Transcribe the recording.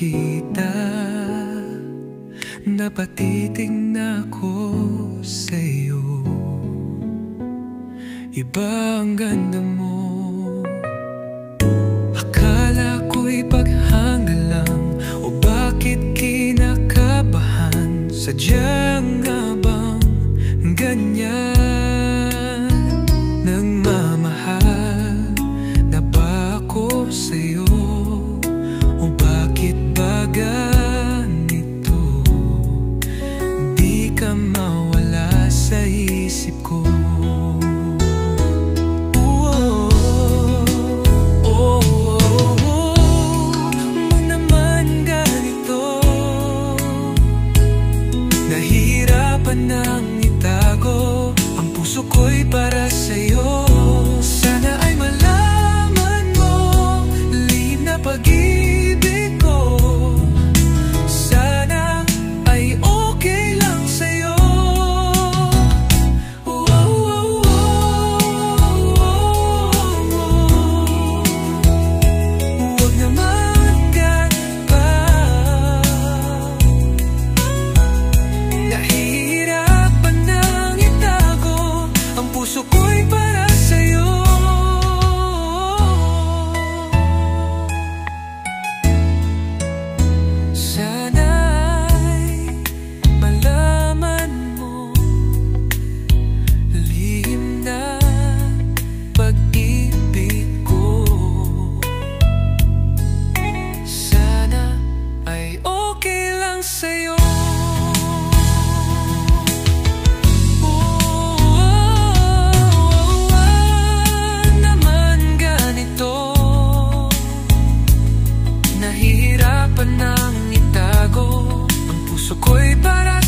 kita, napatitig na ako sa'yo. Iba ang ganda mo, akala ko'y paghanga lang, o bakit kinakabahan? Sadyang nga bang ganyan? Nagmamahal na ba ako sa'yo? O bakit ba ganito? Di ka mawala sa isip ko. Nang itago ang puso ko'y para sa'yo. Sana ay malaman mo lihim na pag-ibig ko. Sana ay okay lang sa'yo. Huwag naman ganun pa. Puso ko'y para sa'yo. Sana'y malaman mo lihim na pag-ibig ko. Sana ay okay lang sa'yo. Nahihirapan nang itago ang puso ko'y para